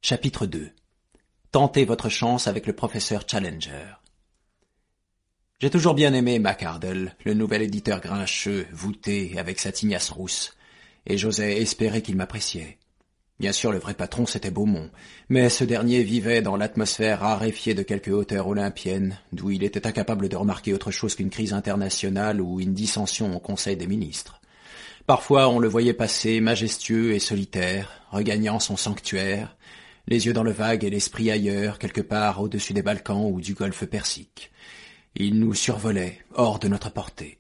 Chapitre 2. Tentez votre chance avec le professeur Challenger. J'ai toujours bien aimé McArdle, le nouvel éditeur grincheux, voûté, avec sa tignasse rousse, et j'osais espérer qu'il m'appréciait. Bien sûr, le vrai patron, c'était Beaumont, mais ce dernier vivait dans l'atmosphère raréfiée de quelques hauteurs olympiennes, d'où il était incapable de remarquer autre chose qu'une crise internationale ou une dissension au Conseil des ministres. Parfois, on le voyait passer, majestueux et solitaire, regagnant son sanctuaire, les yeux dans le vague et l'esprit ailleurs, quelque part au-dessus des Balkans ou du golfe Persique. Il nous survolait, hors de notre portée.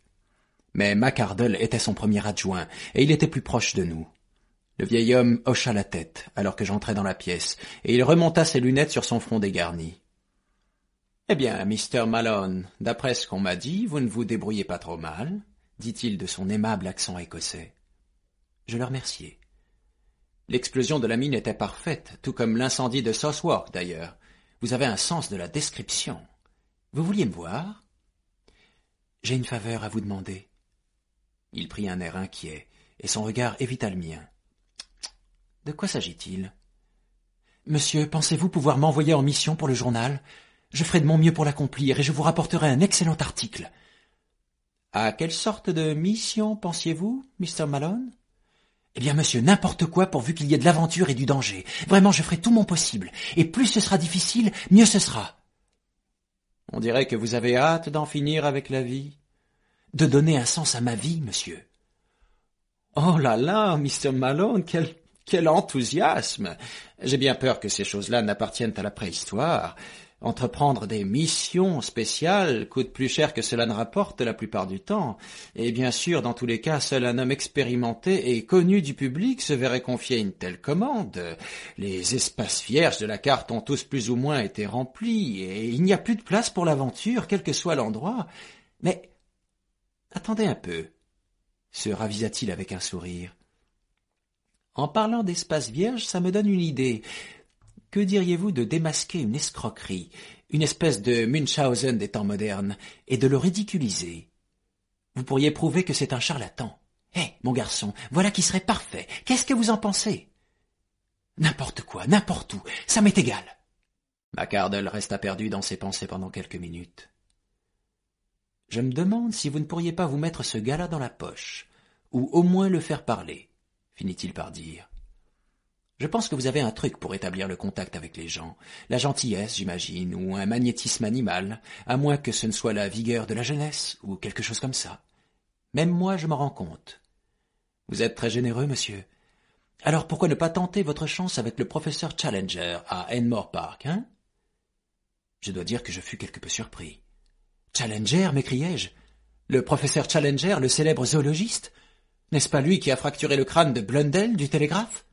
Mais McArdle était son premier adjoint, et il était plus proche de nous. Le vieil homme hocha la tête, alors que j'entrais dans la pièce, et il remonta ses lunettes sur son front dégarni. « Eh bien, Mr. Malone, d'après ce qu'on m'a dit, vous ne vous débrouillez pas trop mal, » dit-il de son aimable accent écossais. Je le remerciai. L'explosion de la mine était parfaite, tout comme l'incendie de Southwark d'ailleurs. Vous avez un sens de la description. Vous vouliez me voir? J'ai une faveur à vous demander. Il prit un air inquiet, et son regard évita le mien. De quoi s'agit-il? Monsieur, pensez-vous pouvoir m'envoyer en mission pour le journal? Je ferai de mon mieux pour l'accomplir, et je vous rapporterai un excellent article. À quelle sorte de mission pensiez-vous, Mr. Malone? Eh bien, monsieur, n'importe quoi pourvu qu'il y ait de l'aventure et du danger. Vraiment, je ferai tout mon possible. Et plus ce sera difficile, mieux ce sera. On dirait que vous avez hâte d'en finir avec la vie. De donner un sens à ma vie, monsieur. Oh là là, Mr. Malone, quel enthousiasme! J'ai bien peur que ces choses-là n'appartiennent à la préhistoire. Entreprendre des missions spéciales coûte plus cher que cela ne rapporte la plupart du temps. Et bien sûr, dans tous les cas, seul un homme expérimenté et connu du public se verrait confier une telle commande. Les espaces vierges de la carte ont tous plus ou moins été remplis, et il n'y a plus de place pour l'aventure, quel que soit l'endroit. Mais attendez un peu, se ravisa-t-il avec un sourire. En parlant d'espaces vierges, ça me donne une idée. Que diriez-vous de démasquer une escroquerie, une espèce de Munchausen des temps modernes, et de le ridiculiser? Vous pourriez prouver que c'est un charlatan. Hé, mon garçon, voilà qui serait parfait. Qu'est-ce que vous en pensez? N'importe quoi, n'importe où, ça m'est égal. McArdle resta perdu dans ses pensées pendant quelques minutes. Je me demande si vous ne pourriez pas vous mettre ce gars-là dans la poche, ou au moins le faire parler, finit-il par dire. Je pense que vous avez un truc pour établir le contact avec les gens. La gentillesse, j'imagine, ou un magnétisme animal, à moins que ce ne soit la vigueur de la jeunesse, ou quelque chose comme ça. Même moi, je m'en rends compte. Vous êtes très généreux, monsieur. Alors pourquoi ne pas tenter votre chance avec le professeur Challenger à Enmore Park, hein? Je dois dire que je fus quelque peu surpris. Challenger, m'écriai-je. Le professeur Challenger, le célèbre zoologiste? N'est-ce pas lui qui a fracturé le crâne de Blundell du Télégraphe?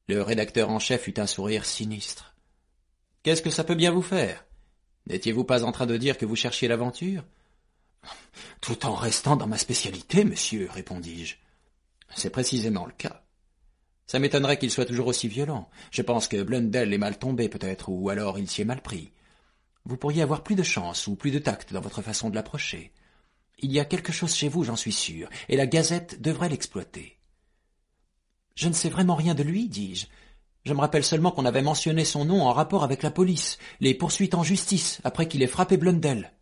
Le rédacteur en chef eut un sourire sinistre. « Qu'est-ce que ça peut bien vous faire? N'étiez-vous pas en train de dire que vous cherchiez l'aventure ?»« Tout en restant dans ma spécialité, monsieur, répondis-je. »« C'est précisément le cas. Ça m'étonnerait qu'il soit toujours aussi violent. Je pense que Blundell est mal tombé peut-être, ou alors il s'y est mal pris. Vous pourriez avoir plus de chance ou plus de tact dans votre façon de l'approcher. Il y a quelque chose chez vous, j'en suis sûr, et la Gazette devrait l'exploiter. » Je ne sais vraiment rien de lui, dis-je. Je me rappelle seulement qu'on avait mentionné son nom en rapport avec la police, les poursuites en justice, après qu'il ait frappé Blundell.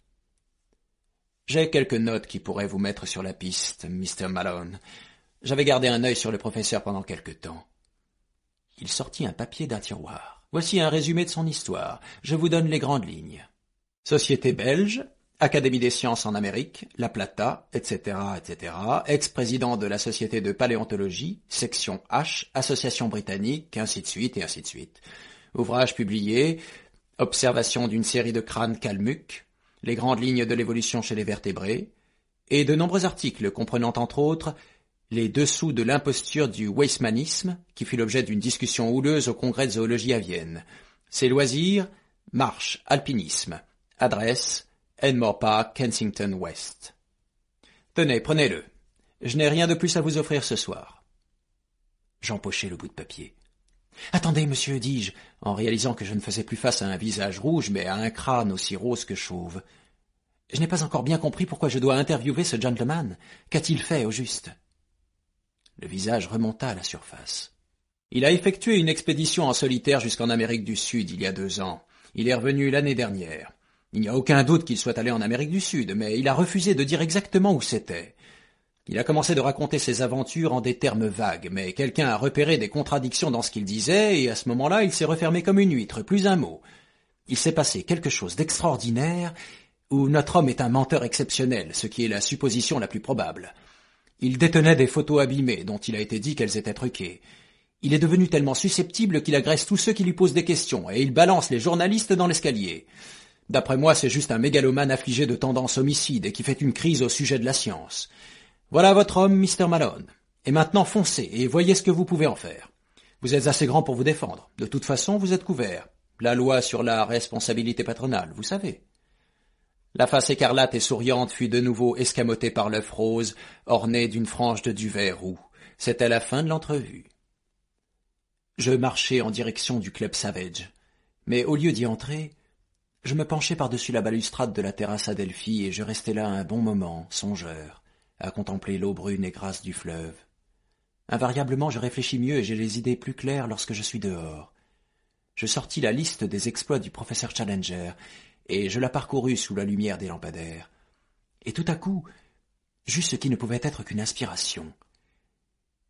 J'ai quelques notes qui pourraient vous mettre sur la piste, Mr. Malone. J'avais gardé un œil sur le professeur pendant quelque temps. Il sortit un papier d'un tiroir. Voici un résumé de son histoire. Je vous donne les grandes lignes. Société belge, Académie des sciences en Amérique, La Plata, etc., etc., ex-président de la Société de paléontologie, section H, Association britannique, ainsi de suite et ainsi de suite. Ouvrage publié, observation d'une série de crânes calmuques, les grandes lignes de l'évolution chez les vertébrés, et de nombreux articles comprenant entre autres les dessous de l'imposture du weissmannisme, qui fut l'objet d'une discussion houleuse au congrès de zoologie à Vienne. Ses loisirs, marche, alpinisme, adresse, Enmore Park, Kensington West. Tenez, prenez-le. Je n'ai rien de plus à vous offrir ce soir. J'empochai le bout de papier. Attendez, monsieur, dis-je, en réalisant que je ne faisais plus face à un visage rouge, mais à un crâne aussi rose que chauve. Je n'ai pas encore bien compris pourquoi je dois interviewer ce gentleman. Qu'a-t-il fait, au juste? Le visage remonta à la surface. Il a effectué une expédition en solitaire jusqu'en Amérique du Sud il y a 2 ans. Il est revenu l'année dernière. Il n'y a aucun doute qu'il soit allé en Amérique du Sud, mais il a refusé de dire exactement où c'était. Il a commencé de raconter ses aventures en des termes vagues, mais quelqu'un a repéré des contradictions dans ce qu'il disait, et à ce moment-là, il s'est refermé comme une huître, plus un mot. Il s'est passé quelque chose d'extraordinaire, où notre homme est un menteur exceptionnel, ce qui est la supposition la plus probable. Il détenait des photos abîmées, dont il a été dit qu'elles étaient truquées. Il est devenu tellement susceptible qu'il agresse tous ceux qui lui posent des questions, et il balance les journalistes dans l'escalier. D'après moi, c'est juste un mégalomane affligé de tendance homicide et qui fait une crise au sujet de la science. Voilà votre homme, Mr. Malone. Et maintenant, foncez et voyez ce que vous pouvez en faire. Vous êtes assez grand pour vous défendre. De toute façon, vous êtes couvert. La loi sur la responsabilité patronale, vous savez. La face écarlate et souriante fut de nouveau escamotée par l'œuf rose, orné d'une frange de duvet roux. C'était la fin de l'entrevue. Je marchai en direction du club Savage. Mais au lieu d'y entrer, je me penchai par-dessus la balustrade de la terrasse Adelphi et je restai là un bon moment, songeur, à contempler l'eau brune et grasse du fleuve. Invariablement, je réfléchis mieux et j'ai les idées plus claires lorsque je suis dehors. Je sortis la liste des exploits du professeur Challenger, et je la parcourus sous la lumière des lampadaires. Et tout à coup, j'eus ce qui ne pouvait être qu'une inspiration.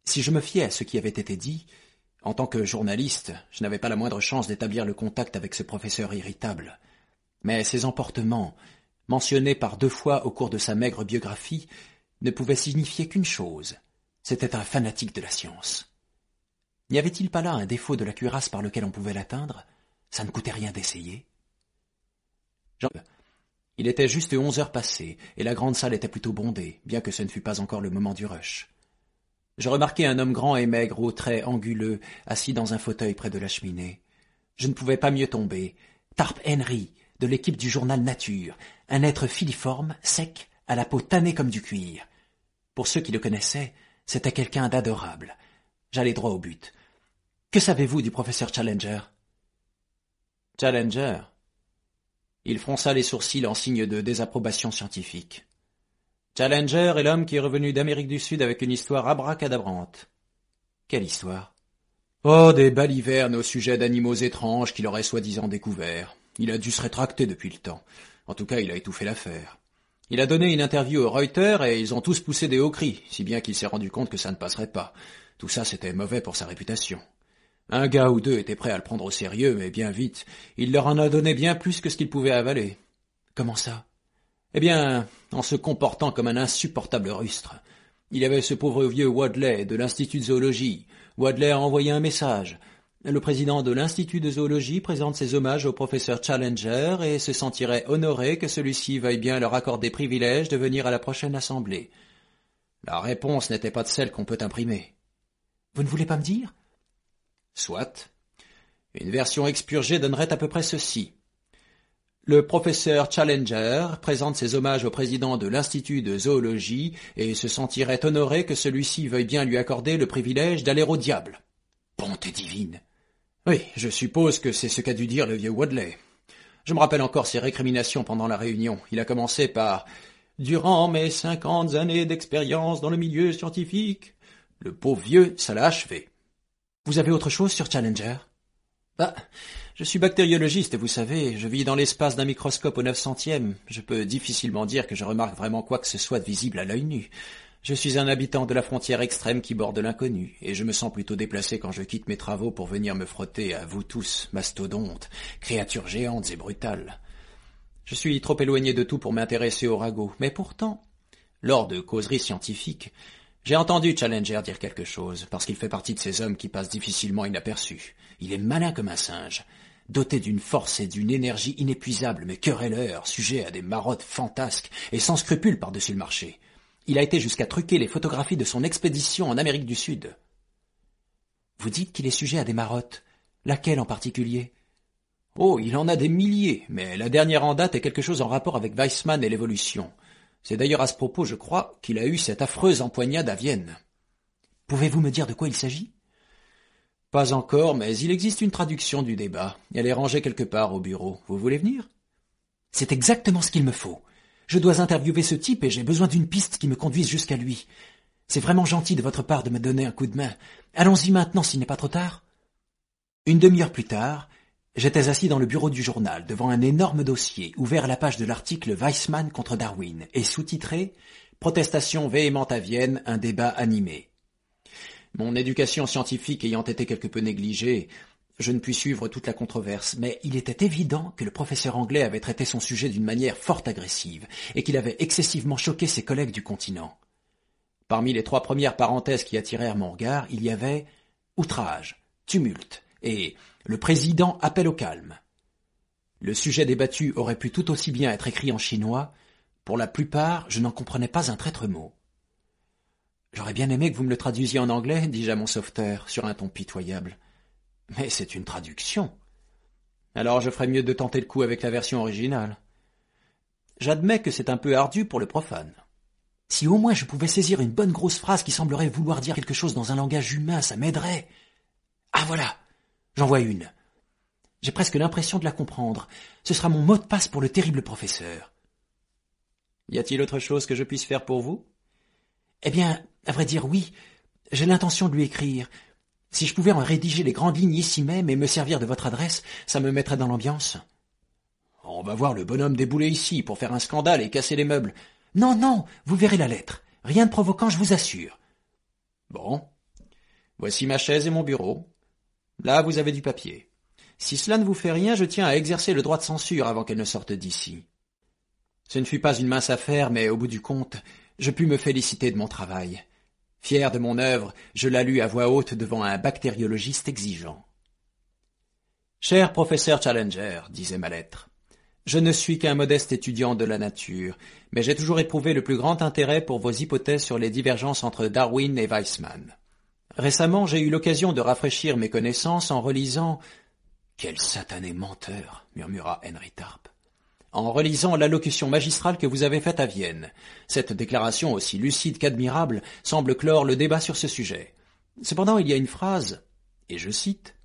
Si je me fiais à ce qui avait été dit, en tant que journaliste, je n'avais pas la moindre chance d'établir le contact avec ce professeur irritable. Mais ses emportements, mentionnés par 2 fois au cours de sa maigre biographie, ne pouvaient signifier qu'une chose. C'était un fanatique de la science. N'y avait-il pas là un défaut de la cuirasse par lequel on pouvait l'atteindre? Ça ne coûtait rien d'essayer. Il était juste 11 heures passées, et la grande salle était plutôt bondée, bien que ce ne fût pas encore le moment du rush. Je remarquai un homme grand et maigre aux traits anguleux, assis dans un fauteuil près de la cheminée. Je ne pouvais pas mieux tomber. Tarp Henry, de l'équipe du journal Nature, un être filiforme, sec, à la peau tannée comme du cuir. Pour ceux qui le connaissaient, c'était quelqu'un d'adorable. J'allai droit au but. « Que savez-vous du professeur Challenger ?» « Challenger ?» Il fronça les sourcils en signe de désapprobation scientifique. « Challenger est l'homme qui est revenu d'Amérique du Sud avec une histoire abracadabrante. »« Quelle histoire ?»« Oh, des balivernes au sujet d'animaux étranges qu'il aurait soi-disant découverts. Il a dû se rétracter depuis le temps. En tout cas, il a étouffé l'affaire. Il a donné une interview aux Reuters et ils ont tous poussé des hauts cris, si bien qu'il s'est rendu compte que ça ne passerait pas. Tout ça, c'était mauvais pour sa réputation. Un gars ou 2 étaient prêts à le prendre au sérieux, mais bien vite, il leur en a donné bien plus que ce qu'ils pouvaient avaler. »« Comment ça ?»« Eh bien, en se comportant comme un insupportable rustre. Il y avait ce pauvre vieux Wadley de l'Institut de zoologie. Wadley a envoyé un message. Le président de l'Institut de zoologie présente ses hommages au professeur Challenger et se sentirait honoré que celui-ci veuille bien leur accorder privilège de venir à la prochaine assemblée. La réponse n'était pas de celle qu'on peut imprimer. »« Vous ne voulez pas me dire ?»« Soit. Une version expurgée donnerait à peu près ceci. Le professeur Challenger présente ses hommages au président de l'Institut de zoologie et se sentirait honoré que celui-ci veuille bien lui accorder le privilège d'aller au diable. » Bonté divine. Oui, je suppose que c'est ce qu'a dû dire le vieux Wadley. Je me rappelle encore ses récriminations pendant la réunion. Il a commencé par « Durant mes 50 années d'expérience dans le milieu scientifique », le pauvre vieux, ça l'a achevé. Vous avez autre chose sur Challenger ? Bah, je suis bactériologiste et vous savez, je vis dans l'espace d'un microscope au 900e. Je peux difficilement dire que je remarque vraiment quoi que ce soit de visible à l'œil nu. Je suis un habitant de la frontière extrême qui borde l'inconnu, et je me sens plutôt déplacé quand je quitte mes travaux pour venir me frotter à vous tous, mastodontes, créatures géantes et brutales. Je suis trop éloigné de tout pour m'intéresser aux ragots, mais pourtant, lors de causeries scientifiques, j'ai entendu Challenger dire quelque chose, parce qu'il fait partie de ces hommes qui passent difficilement inaperçus. Il est malin comme un singe, doté d'une force et d'une énergie inépuisables, mais querelleur, sujet à des marottes fantasques et sans scrupules par-dessus le marché. Il a été jusqu'à truquer les photographies de son expédition en Amérique du Sud. Vous dites qu'il est sujet à des marottes. Laquelle en particulier ? Oh, il en a des milliers, mais la dernière en date est quelque chose en rapport avec Weissmann et l'évolution. C'est d'ailleurs à ce propos, je crois, qu'il a eu cette affreuse empoignade à Vienne. Pouvez-vous me dire de quoi il s'agit ? Pas encore, mais il existe une traduction du débat. Elle est rangée quelque part au bureau. Vous voulez venir ? C'est exactement ce qu'il me faut. Je dois interviewer ce type et j'ai besoin d'une piste qui me conduise jusqu'à lui. C'est vraiment gentil de votre part de me donner un coup de main. Allons-y maintenant s'il n'est pas trop tard. Une demi-heure plus tard, j'étais assis dans le bureau du journal, devant un énorme dossier, ouvert à la page de l'article Weissman contre Darwin, et sous-titré « Protestation véhémente à Vienne, un débat animé ». Mon éducation scientifique ayant été quelque peu négligée, je ne puis suivre toute la controverse, mais il était évident que le professeur anglais avait traité son sujet d'une manière fort agressive, et qu'il avait excessivement choqué ses collègues du continent. Parmi les 3 premières parenthèses qui attirèrent mon regard, il y avait « outrage »,« tumulte » et « le président appelle au calme ». Le sujet débattu aurait pu tout aussi bien être écrit en chinois. Pour la plupart, je n'en comprenais pas un traître mot. « J'aurais bien aimé que vous me le traduisiez en anglais, dis-je à mon sauveteur, sur un ton pitoyable. Mais c'est une traduction. Alors je ferais mieux de tenter le coup avec la version originale. J'admets que c'est un peu ardu pour le profane. Si au moins je pouvais saisir une bonne grosse phrase qui semblerait vouloir dire quelque chose dans un langage humain, ça m'aiderait. Ah voilà, j'en vois une. J'ai presque l'impression de la comprendre. Ce sera mon mot de passe pour le terrible professeur. Y a-t-il autre chose que je puisse faire pour vous? Eh bien, à vrai dire, oui. J'ai l'intention de lui écrire. Si je pouvais en rédiger les grandes lignes ici même et me servir de votre adresse, ça me mettrait dans l'ambiance. On va voir le bonhomme débouler ici pour faire un scandale et casser les meubles. Non, non, vous verrez la lettre. Rien de provoquant, je vous assure. Bon. Voici ma chaise et mon bureau. Là, vous avez du papier. Si cela ne vous fait rien, je tiens à exercer le droit de censure avant qu'elle ne sorte d'ici. Ce ne fut pas une mince affaire, mais au bout du compte, je pus me féliciter de mon travail. Fier de mon œuvre, je la lus à voix haute devant un bactériologiste exigeant. « Cher professeur Challenger, disait ma lettre, je ne suis qu'un modeste étudiant de la nature, mais j'ai toujours éprouvé le plus grand intérêt pour vos hypothèses sur les divergences entre Darwin et Weissman. Récemment, j'ai eu l'occasion de rafraîchir mes connaissances en relisant... »« Quel satané menteur !» murmura Henry Tarp. « En relisant l'allocution magistrale que vous avez faite à Vienne. Cette déclaration, aussi lucide qu'admirable, semble clore le débat sur ce sujet. Cependant, il y a une phrase, et je cite...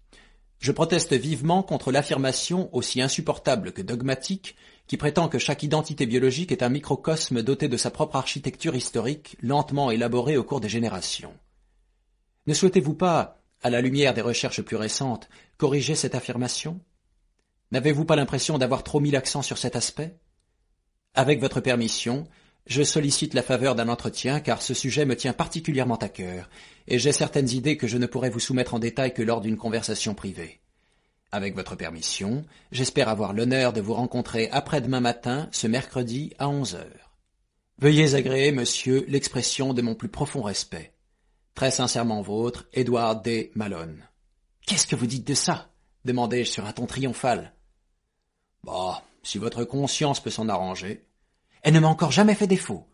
Je proteste vivement contre l'affirmation, aussi insupportable que dogmatique, qui prétend que chaque identité biologique est un microcosme doté de sa propre architecture historique, lentement élaborée au cours des générations. Ne souhaitez-vous pas, à la lumière des recherches plus récentes, corriger cette affirmation? N'avez-vous pas l'impression d'avoir trop mis l'accent sur cet aspect? Avec votre permission, je sollicite la faveur d'un entretien car ce sujet me tient particulièrement à cœur, et j'ai certaines idées que je ne pourrais vous soumettre en détail que lors d'une conversation privée. Avec votre permission, j'espère avoir l'honneur de vous rencontrer après-demain matin, ce mercredi à 11 heures. Veuillez agréer, monsieur, l'expression de mon plus profond respect. Très sincèrement vôtre, Edward D. Malone. « Qu'est-ce que vous dites de ça ?» demandai-je sur un ton triomphal. « Bah, si votre conscience peut s'en arranger. » Elle ne m'a encore jamais fait défaut.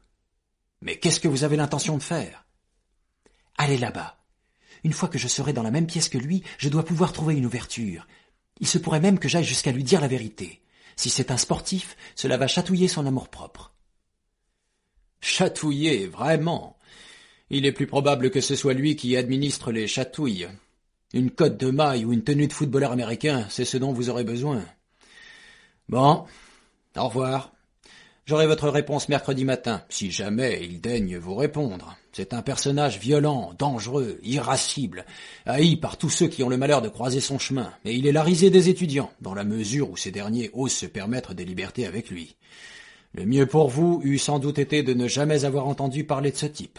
Mais qu'est-ce que vous avez l'intention de faire? Allez là-bas. Une fois que je serai dans la même pièce que lui, je dois pouvoir trouver une ouverture. Il se pourrait même que j'aille jusqu'à lui dire la vérité. Si c'est un sportif, cela va chatouiller son amour-propre. Chatouiller, vraiment? Il est plus probable que ce soit lui qui administre les chatouilles. Une cotte de maille ou une tenue de footballeur américain, c'est ce dont vous aurez besoin. Bon, au revoir. J'aurai votre réponse mercredi matin, si jamais il daigne vous répondre. C'est un personnage violent, dangereux, irascible, haï par tous ceux qui ont le malheur de croiser son chemin, et il est la risée des étudiants, dans la mesure où ces derniers osent se permettre des libertés avec lui. Le mieux pour vous eût sans doute été de ne jamais avoir entendu parler de ce type.